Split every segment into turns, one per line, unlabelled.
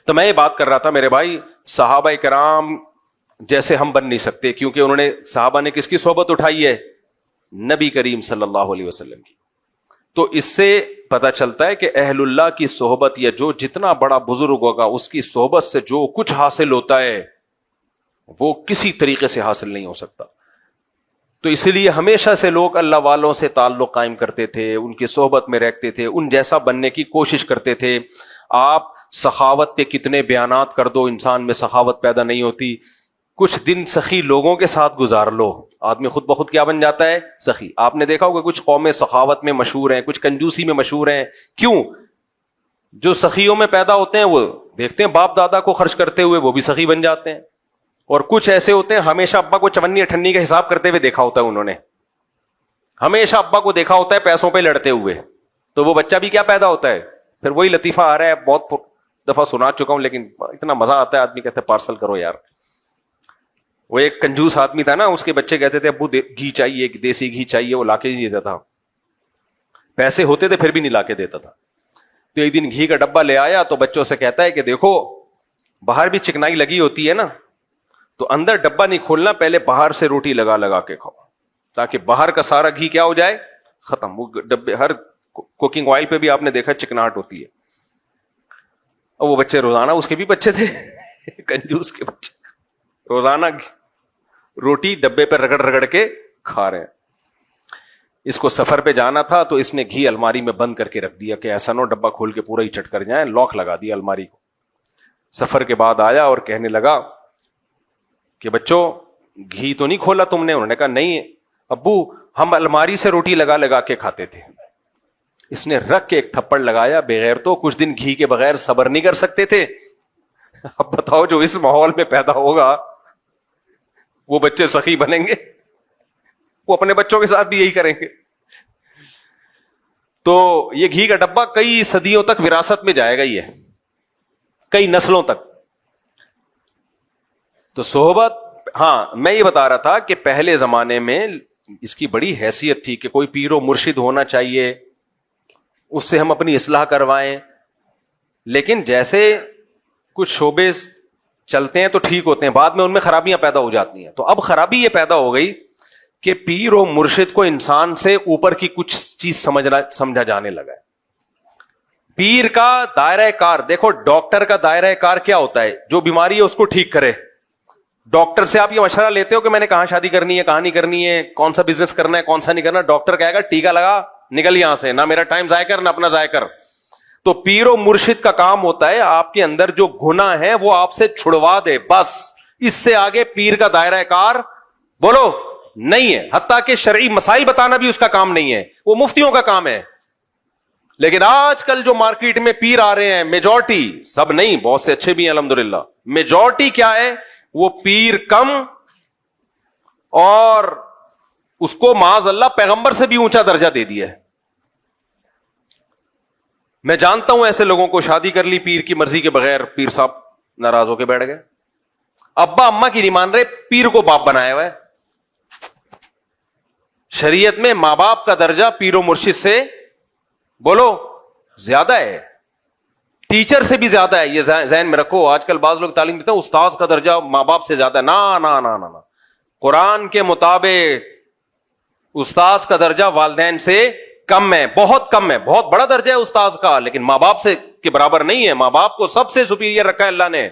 تو میں یہ بات کر رہا تھا میرے بھائی، صحابہ کرام جیسے ہم بن نہیں سکتے، کیونکہ انہوں نے، صحابہ نے کس کی صحبت اٹھائی ہے؟ نبی کریم صلی اللہ علیہ وسلم کی. تو اس سے پتہ چلتا ہے کہ اہل اللہ کی صحبت، یا جو جتنا بڑا بزرگ ہوگا اس کی صحبت سے جو کچھ حاصل ہوتا ہے وہ کسی طریقے سے حاصل نہیں ہو سکتا. تو اسی لیے ہمیشہ سے لوگ اللہ والوں سے تعلق قائم کرتے تھے، ان کی صحبت میں رہتے تھے، ان جیسا بننے کی کوشش کرتے تھے. آپ سخاوت پہ کتنے بیانات کر دو، انسان میں سخاوت پیدا نہیں ہوتی. کچھ دن سخی لوگوں کے ساتھ گزار لو، آدمی خود بخود کیا بن جاتا ہے؟ سخی. آپ نے دیکھا ہوگا کچھ قومیں سخاوت میں مشہور ہیں، کچھ کنجوسی میں مشہور ہیں. کیوں؟ جو سخیوں میں پیدا ہوتے ہیں وہ دیکھتے ہیں باپ دادا کو خرچ کرتے ہوئے، وہ بھی سخی بن جاتے ہیں. اور کچھ ایسے ہوتے ہیں ہمیشہ ابا کو چونی اٹھنی کا حساب کرتے ہوئے دیکھا ہوتا ہے، انہوں نے ہمیشہ ابا کو دیکھا ہوتا ہے پیسوں پہ لڑتے ہوئے، تو وہ بچہ بھی کیا پیدا ہوتا ہے؟ پھر وہی لطیفہ آ رہا ہے، بہت دفعہ سنا چکا ہوں، لیکن اتنا مزہ آتا ہے، آدمی کہتے ہیں پارسل کرو یار. وہ ایک کنجوس آدمی تھا نا، اس کے بچے کہتے تھے ابو گھی چاہیے، دیسی گھی چاہیے، وہ لا کے نہیں دیتا تھا، پیسے ہوتے تھے پھر بھی نہیں لا کے دیتا تھا. تو ایک دن گھی کا ڈبہ لے آیا تو بچوں سے کہتا ہے کہ دیکھو باہر بھی چکنائی لگی ہوتی ہے نا، تو اندر ڈبہ نہیں کھولنا، پہلے باہر سے روٹی لگا لگا کے کھاؤ، تاکہ باہر کا سارا گھی کیا ہو جائے؟ ختم. وہ ڈبے، ہر کوکنگ آئل پہ بھی آپ نے دیکھا چکناہٹ ہوتی ہے. اور وہ بچے روزانہ، اس کے بھی بچے تھے کنجوس کے بچے، روزانہ روٹی ڈبے پہ رگڑ رگڑ کے کھا رہے ہیں. اس کو سفر پہ جانا تھا تو اس نے گھی الماری میں بند کر کے رکھ دیا کہ ایسا نہ ہو ڈبہ کھول کے پورا ہی چٹ کر جائیں، لاک لگا دیا الماری کو. سفر کے بعد آیا اور کہنے لگا کہ بچوں گھی تو نہیں کھولا تم نے؟ انہوں نے کہا نہیں ابو، ہم الماری سے روٹی لگا لگا کے کھاتے تھے. اس نے رکھ کے ایک تھپڑ لگایا، بغیر تو کچھ دن گھی کے بغیر صبر نہیں کر سکتے تھے. اب بتاؤ جو اس ماحول میں پیدا ہوگا وہ بچے سخی بنیں گے؟ وہ اپنے بچوں کے ساتھ بھی یہی کریں گے. تو یہ گھی کا ڈبہ کئی صدیوں تک وراثت میں جائے گا، ہی ہے کئی نسلوں تک. تو صحبت، ہاں میں یہ بتا رہا تھا کہ پہلے زمانے میں اس کی بڑی حیثیت تھی کہ کوئی پیر و مرشد ہونا چاہیے، اس سے ہم اپنی اصلاح کروائیں. لیکن جیسے کچھ شعبے چلتے ہیں تو ٹھیک ہوتے ہیں، بعد میں ان میں خرابیاں پیدا ہو جاتی ہیں. تو اب خرابی یہ پیدا ہو گئی کہ پیر و مرشد کو انسان سے اوپر کی کچھ چیز سمجھا جانے لگا ہے. پیر کا دائرہ کار دیکھو، ڈاکٹر کا دائرہ کار کیا ہوتا ہے؟ جو بیماری ہے اس کو ٹھیک کرے. ڈاکٹر سے آپ یہ مشورہ لیتے ہو کہ میں نے کہاں شادی کرنی ہے، کہاں نہیں کرنی ہے، کون سا بزنس کرنا ہے، کون سا نہیں کرنا. ڈاکٹر کہے گا ٹیکا لگا، نکل یہاں سے، نہ میرا ٹائم ضائع کر نہ اپنا ضائع کر. تو پیر و مرشد کا کام ہوتا ہے آپ کے اندر جو گناہ ہے وہ آپ سے چھڑوا دے، بس. اس سے آگے پیر کا دائرہ کار بولو نہیں ہے. حتیٰ کہ شرعی مسائل بتانا بھی اس کا کام نہیں ہے، وہ مفتیوں کا کام ہے. لیکن آج کل جو مارکیٹ میں پیر آ رہے ہیں، میجورٹی، سب نہیں، بہت سے اچھے بھی ہیں الحمدللہ، میجورٹی کیا ہے؟ وہ پیر کم، اور اس کو معاذ اللہ پیغمبر سے بھی اونچا درجہ دے دیا ہے. میں جانتا ہوں ایسے لوگوں کو، شادی کر لی پیر کی مرضی کے بغیر، پیر صاحب ناراض ہو کے بیٹھ گئے، ابا اما کی نہیں مان رہے، پیر کو باپ بنایا ہوا ہے. شریعت میں ماں باپ کا درجہ پیر و مرشد سے بولو زیادہ ہے، ٹیچر سے بھی زیادہ ہے. یہ ذہن میں رکھو. آج کل بعض لوگ تعلیم دیتے ہیں استاذ کا درجہ ماں باپ سے زیادہ ہے. نا نا نا نا نا، قرآن کے مطابق استاذ کا درجہ والدین سے کم ہے، بہت کم ہے. بہت بڑا درجہ ہے استاذ کا، لیکن ماں باپ سے کے برابر نہیں ہے. ماں باپ کو سب سے سپیریئر رکھا ہے اللہ نے.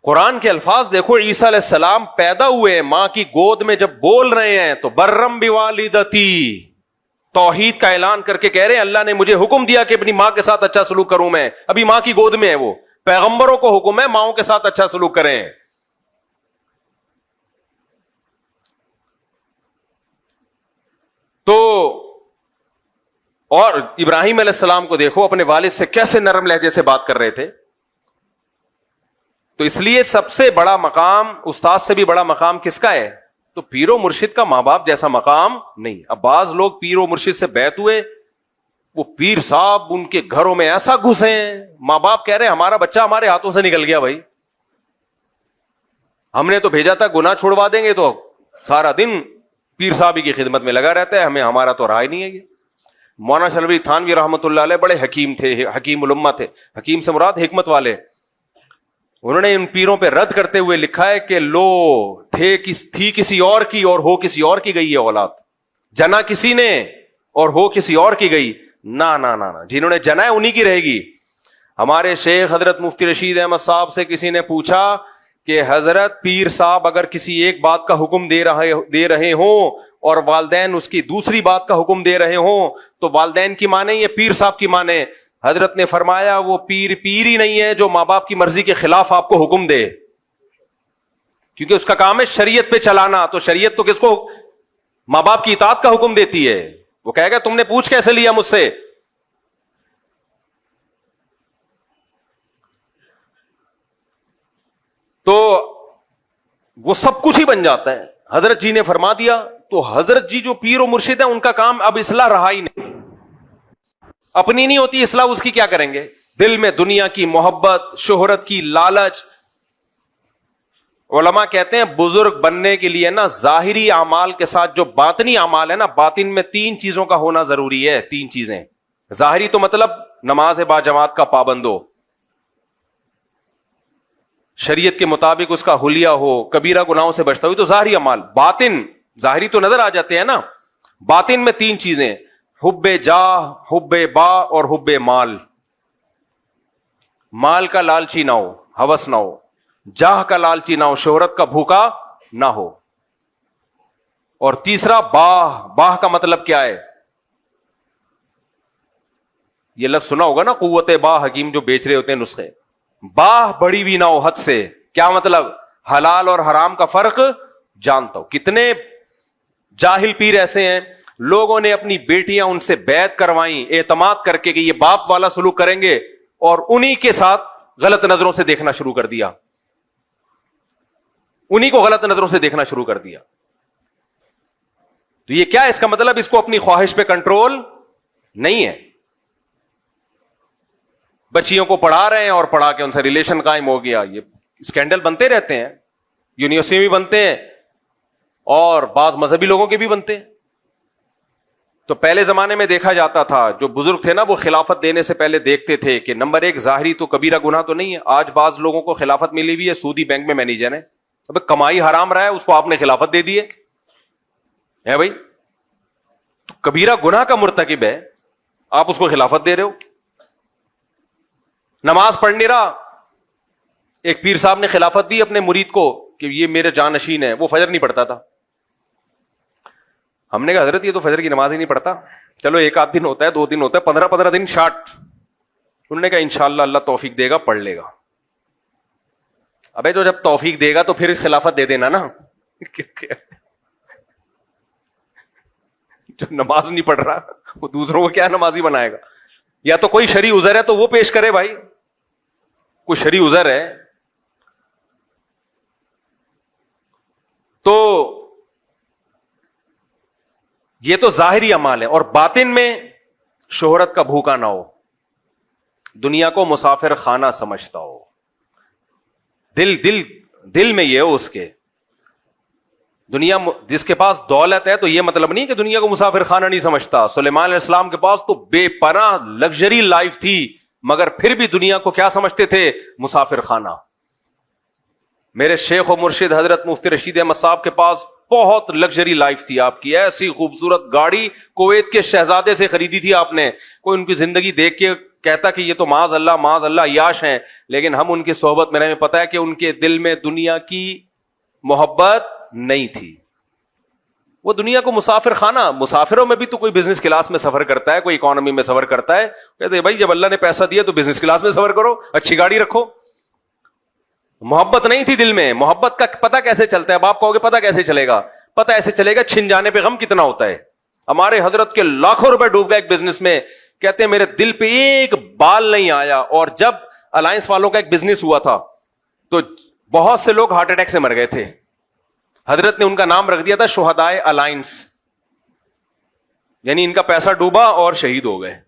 قرآن کے الفاظ دیکھو، عیسیٰ علیہ السلام پیدا ہوئے ماں کی گود میں، جب بول رہے ہیں تو برم بوالدتی، توحید کا اعلان کر کے کہہ رہے ہیں اللہ نے مجھے حکم دیا کہ اپنی ماں کے ساتھ اچھا سلوک کروں. میں ابھی ماں کی گود میں ہے. وہ پیغمبروں کو حکم ہے ماؤں کے ساتھ اچھا سلوک کریں. تو اور ابراہیم علیہ السلام کو دیکھو، اپنے والد سے کیسے نرم لہجے سے بات کر رہے تھے. تو اس لیے سب سے بڑا مقام، استاد سے بھی بڑا مقام کس کا ہے؟ تو پیر و مرشد کا ماں باپ جیسا مقام نہیں. اب بعض لوگ پیر و مرشد سے بیعت ہوئے، وہ پیر صاحب ان کے گھروں میں ایسا گھسے ہیں، ماں باپ کہہ رہے ہیں ہمارا بچہ ہمارے ہاتھوں سے نکل گیا بھائی، ہم نے تو بھیجا تھا گناہ چھوڑوا دیں گے، تو سارا دن پیر صاحب کی خدمت میں لگا رہتا ہے، ہمیں ہمارا تو رہا ہی نہیں ہے. یہ مولانا شلوی تھانوی رحمۃ اللہ علیہ بڑے حکیم تھے, حکیم الامہ تھے. حکیم سے مراد حکمت والے. انہوں نے ان پیروں پہ رد کرتے ہوئے لکھا ہے کہ لو تھی کسی اور کی اور ہو کسی اور کی گئی ہے اولاد. جنا کسی نے اور ہو کسی اور کی گئی. نہ نہ نہ, جنہوں نے جنا ہے انہی کی رہے گی. ہمارے شیخ حضرت مفتی رشید احمد صاحب سے کسی نے پوچھا کہ حضرت پیر صاحب اگر کسی ایک بات کا حکم دے رہے ہوں اور والدین اس کی دوسری بات کا حکم دے رہے ہوں تو والدین کی مانے یا پیر صاحب کی مانے؟ حضرت نے فرمایا وہ پیر ہی نہیں ہے جو ماں باپ کی مرضی کے خلاف آپ کو حکم دے, کیونکہ اس کا کام ہے شریعت پہ چلانا. تو شریعت تو کس کو؟ ماں باپ کی اطاعت کا حکم دیتی ہے. وہ کہے گا تم نے پوچھ کیسے لیا مجھ سے؟ تو وہ سب کچھ ہی بن جاتا ہے. حضرت جی نے فرما دیا. تو حضرت جی جو پیر و مرشد ہیں ان کا کام اب اصلاح رہا ہی نہیں. اپنی نہیں ہوتی اصلاح, اس کی کیا کریں گے؟ دل میں دنیا کی محبت, شہرت کی لالچ. علماء کہتے ہیں بزرگ بننے کے لیے نا ظاہری اعمال کے ساتھ جو باطنی اعمال ہے نا, باطن میں 3 چیزوں کا ہونا ضروری ہے. 3 چیزیں. ظاہری تو مطلب نماز با جماعت کا پابند ہو, شریعت کے مطابق اس کا حلیہ ہو, کبیرہ گناہوں سے بچتا ہو, تو ظاہری اعمال. باطن ظاہری تو نظر آ جاتے ہیں نا, باطن میں 3 چیزیں: حب جاہ, حب با اور حب مال. مال کا لالچی نہ ہو, ہوس نہ ہو. جاہ کا لالچی نہ ہو, شہرت کا بھوکا نہ ہو. اور تیسرا باہ. باہ کا مطلب کیا ہے؟ یہ لفظ سنا ہوگا نا, قوت باہ. حکیم جو بیچ رہے ہوتے ہیں نسخے. باہ بڑی بھی نہ ہو حد سے. کیا مطلب؟ حلال اور حرام کا فرق جانتا ہو. کتنے جاہل پیر ایسے ہیں, لوگوں نے اپنی بیٹیاں ان سے بیعت کروائیں اعتماد کر کے کہ یہ باپ والا سلوک کریں گے, اور انہی کے ساتھ غلط نظروں سے دیکھنا شروع کر دیا. انہی کو غلط نظروں سے دیکھنا شروع کر دیا. تو یہ کیا ہے؟ اس کا مطلب اس کو اپنی خواہش پہ کنٹرول نہیں ہے. بچیوں کو پڑھا رہے ہیں اور پڑھا کے ان سے ریلیشن قائم ہو گیا. یہ اسکینڈل بنتے رہتے ہیں, یونیورسٹی میں بھی بنتے ہیں اور بعض مذہبی لوگوں کے بھی بنتے ہیں. تو پہلے زمانے میں دیکھا جاتا تھا, جو بزرگ تھے نا وہ خلافت دینے سے پہلے دیکھتے تھے کہ نمبر 1 ظاہری تو کبیرہ گناہ تو نہیں ہے. آج بعض لوگوں کو خلافت ملی ہوئی ہے, سودی بینک میں مینیجر ہے. اب کمائی حرام رہا ہے, اس کو آپ نے خلافت دے دی ہے بھائی. تو کبیرہ گناہ کا مرتکب ہے, آپ اس کو خلافت دے رہے ہو. نماز پڑھ نہیں رہا, ایک پیر صاحب نے خلافت دی اپنے مرید کو کہ یہ میرے جانشین ہے. وہ فجر نہیں پڑھتا تھا. ہم نے کہا حضرت یہ تو فجر کی نماز ہی نہیں پڑھتا. چلو 1 دن ہوتا ہے, 2 دن ہوتا ہے, 15 دن شارٹ. انہوں نے کہا انشاءاللہ اللہ توفیق دے گا, پڑھ لے گا. ابے جو جب توفیق دے گا تو پھر خلافت دے دینا نا. جو نماز نہیں پڑھ رہا وہ دوسروں کو کیا نمازی بنائے گا؟ یا تو کوئی شرعی عذر ہے تو وہ پیش کرے بھائی, کوئی شرعی عذر ہے تو. یہ تو ظاہری اعمال ہے. اور باطن میں شہرت کا بھوکا نہ ہو, دنیا کو مسافر خانہ سمجھتا ہو. دل میں یہ ہو اس کے, دنیا جس کے پاس دولت ہے تو یہ مطلب نہیں کہ دنیا کو مسافر خانہ نہیں سمجھتا. سلیمان علیہ السلام کے پاس تو بے پناہ لگژری لائف تھی, مگر پھر بھی دنیا کو کیا سمجھتے تھے؟ مسافر خانہ. میرے شیخ و مرشد حضرت مفتی رشید احمد صاحب کے پاس بہت لگژری لائف تھی آپ کی. ایسی خوبصورت گاڑی کویت کے شہزادے سے خریدی تھی آپ نے. کوئی ان کی زندگی دیکھ کے کہتا کہ یہ تو معاذ اللہ عیاش ہیں, لیکن ہم ان کی صحبت میں ہمیں پتا ہے کہ ان کے دل میں دنیا کی محبت نہیں تھی. وہ دنیا کو مسافر خانہ. مسافروں میں بھی تو کوئی بزنس کلاس میں سفر کرتا ہے, کوئی اکانومی میں سفر کرتا ہے. کہتے ہیں بھائی جب اللہ نے پیسہ دیا تو بزنس کلاس میں سفر کرو, اچھی گاڑی رکھو. محبت نہیں تھی دل میں. محبت کا پتہ کیسے چلتا ہے؟ اب آپ کہو گے پتہ کیسے چلے گا؟ پتہ ایسے چلے گا چھن جانے پہ غم کتنا ہوتا ہے. ہمارے حضرت کے لاکھوں روپے ڈوب گئے ایک بزنس میں, کہتے ہیں میرے دل پہ ایک بال نہیں آیا. اور جب الائنس والوں کا ایک بزنس ہوا تھا تو بہت سے لوگ ہارٹ اٹیک سے مر گئے تھے. حضرت نے ان کا نام رکھ دیا تھا شہدائے الائنس, یعنی ان کا پیسہ ڈوبا اور شہید ہو گئے.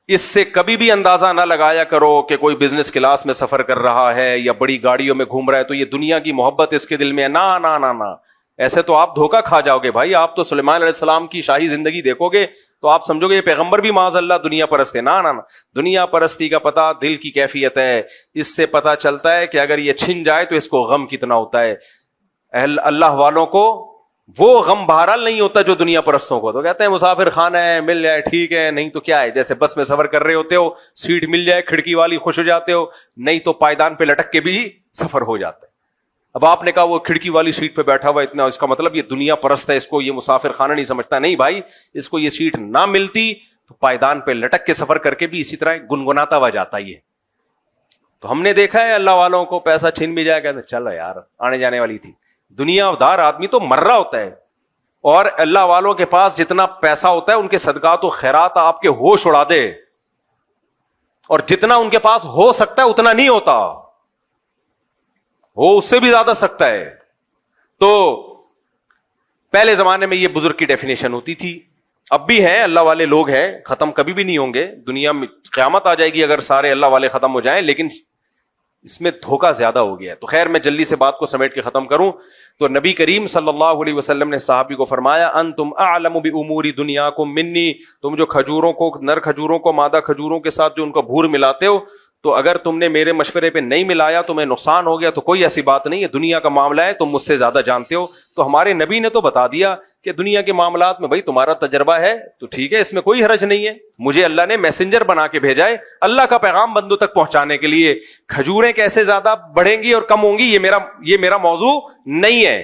اس سے کبھی بھی اندازہ نہ لگایا کرو کہ کوئی بزنس کلاس میں سفر کر رہا ہے یا بڑی گاڑیوں میں گھوم رہا ہے تو یہ دنیا کی محبت اس کے دل میں ہے. نہ نہ نہ نہ, ایسے تو آپ دھوکہ کھا جاؤ گے بھائی. آپ تو سلیمان علیہ السلام کی شاہی زندگی دیکھو گے تو آپ سمجھو گے یہ پیغمبر بھی معاذ اللہ دنیا پرست ہے. نا دنیا پرستی کا پتہ دل کی کیفیت ہے. اس سے پتہ چلتا ہے کہ اگر یہ چھن جائے تو اس کو غم کتنا ہوتا ہے. اللہ والوں کو وہ غم بہرحال نہیں ہوتا جو دنیا پرستوں کو. تو کہتے ہیں مسافر خانہ ہے, مل جائے ٹھیک ہے, نہیں تو کیا ہے, جیسے بس میں سفر کر رہے ہوتے ہو, سیٹ مل جائے کھڑکی والی خوش ہو جاتے ہو, نہیں تو پائدان پہ لٹک کے بھی سفر ہو جاتا ہے. اب آپ نے کہا وہ کھڑکی والی سیٹ پہ بیٹھا ہوا اتنا, اس کا مطلب یہ دنیا پرست ہے, اس کو یہ مسافر خانہ نہیں سمجھتا. نہیں بھائی, اس کو یہ سیٹ نہ ملتی تو پائدان پہ لٹک کے سفر کر کے بھی اسی طرح گنگناتا ہوا جاتا ہی ہے. تو ہم نے دیکھا ہے اللہ والوں کو پیسہ چھین بھی جائے, کہتے چلو یار آنے جانے والی تھی. دنیا دار آدمی تو مر رہا ہوتا ہے, اور اللہ والوں کے پاس جتنا پیسہ ہوتا ہے ان کے صدقات و خیرات آپ کے ہوش اڑا دے, اور جتنا ان کے پاس ہو سکتا ہے اتنا نہیں ہوتا, وہ اس سے بھی زیادہ سکتا ہے. تو پہلے زمانے میں یہ بزرگ کی ڈیفینیشن ہوتی تھی, اب بھی ہے, اللہ والے لوگ ہیں, ختم کبھی بھی نہیں ہوں گے. دنیا میں قیامت آ جائے گی اگر سارے اللہ والے ختم ہو جائیں, لیکن اس میں دھوکہ زیادہ ہو گیا ہے. تو خیر میں جلدی سے بات کو سمیٹ کے ختم کروں تو نبی کریم صلی اللہ علیہ وسلم نے صحابی کو فرمایا, انتم اعلم بامور دنیاکم منی, تم جو کھجوروں کو, نر کھجوروں کو مادہ کھجوروں کے ساتھ جو ان کا بھور ملاتے ہو, تو اگر تم نے میرے مشورے پہ نہیں ملایا تمہیں نقصان ہو گیا تو کوئی ایسی بات نہیں ہے, دنیا کا معاملہ ہے, تم مجھ سے زیادہ جانتے ہو. تو ہمارے نبی نے تو بتا دیا کہ دنیا کے معاملات میں بھائی تمہارا تجربہ ہے تو ٹھیک ہے, اس میں کوئی حرج نہیں ہے. مجھے اللہ نے میسنجر بنا کے بھیجا ہے اللہ کا پیغام بندوں تک پہنچانے کے لیے. کھجوریں کیسے زیادہ بڑھیں گی اور کم ہوں گی یہ میرا موضوع نہیں ہے.